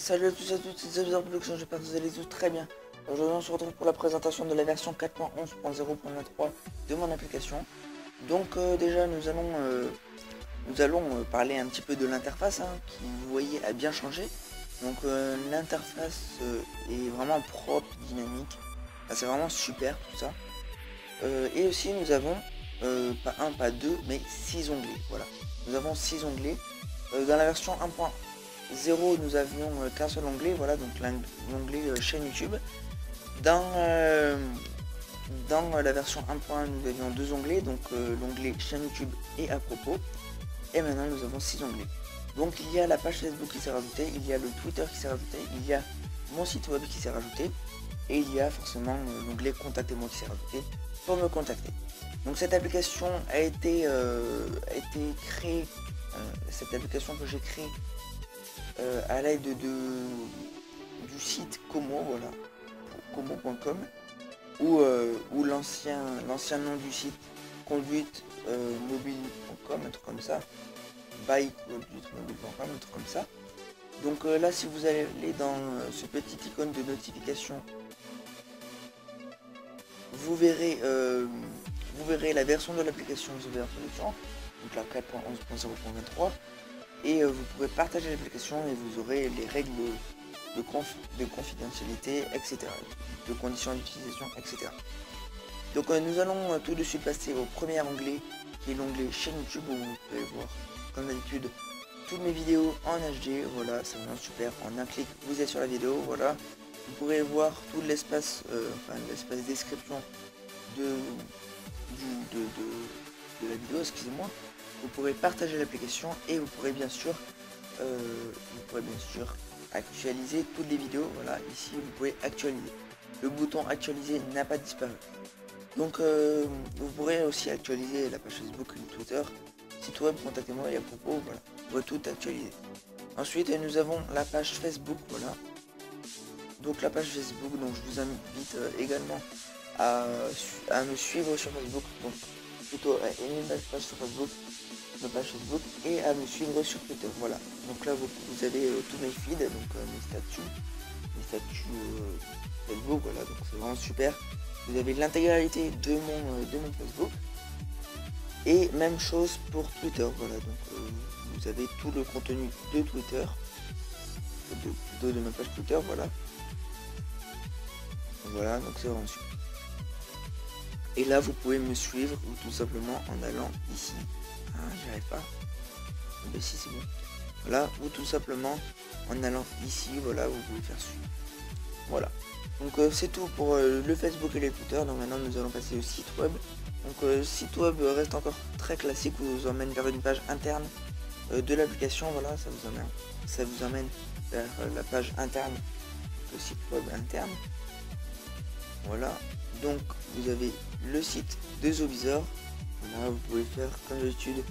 Salut à tous et à toutes, c'est Xavier Production, j'espère que vous allez tous très bien. Aujourd'hui on se retrouve pour la présentation de la version 4.11.0.3 de mon application. Donc déjà nous allons parler un petit peu de l'interface qui vous voyez a bien changé. Donc l'interface est vraiment propre, dynamique, c'est vraiment super tout ça. Et aussi nous avons pas un, pas deux, mais 6 onglets. Voilà, nous avons 6 onglets. Dans la version 1.0 nous avions qu'un seul onglet, voilà, donc l'onglet chaîne YouTube. Dans la version 1.1 nous avions deux onglets, donc l'onglet chaîne YouTube et à propos. Et maintenant nous avons 6 onglets. Donc il y a la page Facebook qui s'est rajoutée, il y a le Twitter qui s'est rajouté, il y a mon site web qui s'est rajouté, et il y a forcément l'onglet contactez-moi qui s'est rajouté pour me contacter. Donc cette application a été créée, cette application que j'ai créée à l'aide du site Como, voilà, como.com, ou l'ancien nom du site conduite mobile.com, un truc comme ça, bikeconduitemobile.com, un truc comme ça. Donc là, si vous allez dans ce petit icône de notification, vous verrez la version de l'application Xavier Production, donc la 4.11.0.23, et vous pourrez partager l'application et vous aurez les règles de confidentialité, etc., de conditions d'utilisation, etc. Donc nous allons tout de suite passer au premier onglet, qui est l'onglet chaîne YouTube, où vous pouvez voir comme d'habitude toutes mes vidéos en HD. Voilà, c'est vraiment super. En un clic vous êtes sur la vidéo. Voilà, vous pourrez voir tout l'espace, l'espace description de la vidéo, excusez-moi. Vous pourrez partager l'application et vous pourrez bien sûr actualiser toutes les vidéos. Voilà, ici vous pouvez actualiser. Le bouton actualiser n'a pas disparu. Donc vous pourrez aussi actualiser la page Facebook et Twitter, site web, contactez-moi et à propos, voilà, vous pourrez tout actualiser. Ensuite nous avons la page Facebook, voilà. Donc la page Facebook, donc je vous invite également à me suivre sur Facebook, donc plutôt à aimer ma page sur Facebook, et à me suivre sur Twitter, voilà. Donc là vous avez tous mes feeds, donc mes statuts Facebook, voilà, donc c'est vraiment super. Vous avez l'intégralité de mon Facebook, et même chose pour Twitter, voilà, donc vous avez tout le contenu de Twitter, de ma page Twitter, voilà. Voilà, donc c'est vraiment super. Et là vous pouvez me suivre ou tout simplement en allant ici. J'y arrive pas. Mais si, c'est bon. Voilà, ou tout simplement en allant ici, voilà, vous pouvez faire suivre. Voilà. Donc c'est tout pour le Facebook et le Twitter. Donc maintenant nous allons passer au site web. Donc le site web reste encore très classique, vous emmène vers une page interne de l'application. Voilà, ça vous emmène vers la page interne, le site web interne. Voilà, donc vous avez le site de Zovisor. Voilà, vous pouvez faire comme d'habitude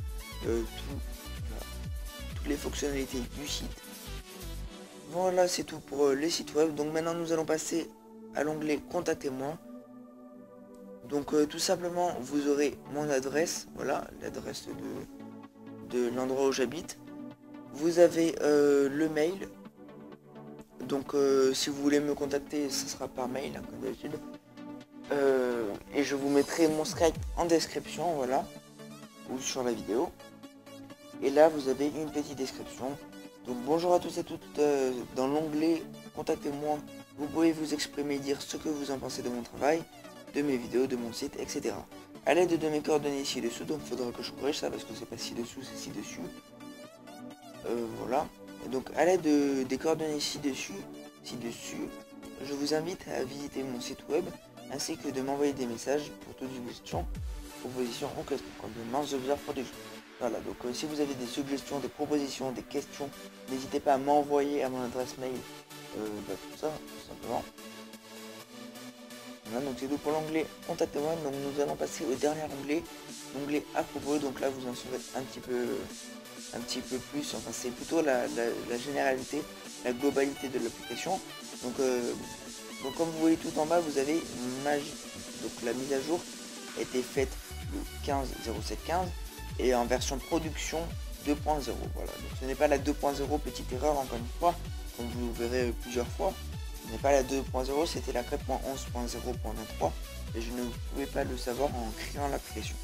toutes les fonctionnalités du site. Voilà, c'est tout pour les sites web. Donc maintenant nous allons passer à l'onglet contactez-moi. Donc tout simplement vous aurez mon adresse, voilà, l'adresse de l'endroit où j'habite. Vous avez le mail. Donc si vous voulez me contacter, ce sera par mail, comme d'habitude. Et je vous mettrai mon Skype en description, voilà, ou sur la vidéo. Et là vous avez une petite description. Donc bonjour à tous et toutes. Dans l'onglet contactez-moi, vous pouvez vous exprimer, dire ce que vous en pensez de mon travail, de mes vidéos, de mon site, etc. À l'aide de mes coordonnées ci-dessous, donc il faudra que je corrige ça parce que c'est pas ci-dessous, c'est ci-dessus. Voilà. Et donc à l'aide des coordonnées ci-dessus, je vous invite à visiter mon site web ainsi que de m'envoyer des messages pour toute suggestion, proposition ou question, comme Xavier Production. Voilà, donc si vous avez des suggestions, des propositions, des questions, n'hésitez pas à m'envoyer à mon adresse mail, tout ça, tout simplement. Voilà, donc c'est tout pour l'onglet contactez-moi. Donc nous allons passer au dernier onglet, l'onglet à propos. Donc là vous en saurez un petit peu plus, enfin c'est plutôt la généralité, la globalité de l'application. Donc comme vous voyez tout en bas, vous avez donc la mise à jour a été faite le 15/07/15 et en version production 2.0. Voilà, donc ce n'est pas la 2.0, petite erreur encore une fois, comme vous verrez plusieurs fois. Ce n'est pas la 2.0, c'était la 4.11.0.23 et je ne pouvais pas le savoir en créant l'application.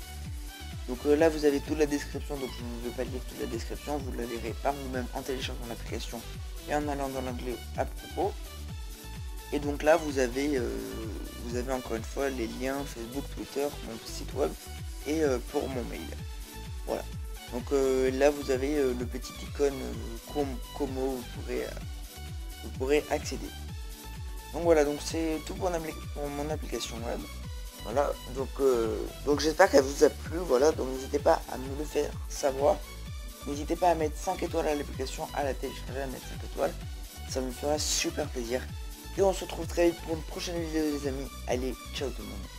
Donc là vous avez toute la description, donc je ne vais pas lire toute la description, vous la lirez par vous-même en téléchargeant l'application et en allant dans l'onglet à propos. Et donc là vous avez encore une fois les liens Facebook, Twitter, mon site web et pour mon mail. Voilà. Donc là vous avez le petit icône comment vous pourrez accéder. Donc voilà, donc c'est tout pour mon application web. Voilà, donc j'espère qu'elle vous a plu. Voilà, donc n'hésitez pas à me le faire savoir. N'hésitez pas à mettre 5 étoiles à l'application, à la télécharger, à mettre 5 étoiles. Ça me fera super plaisir. Et on se retrouve très vite pour une prochaine vidéo les amis. Allez, ciao tout le monde.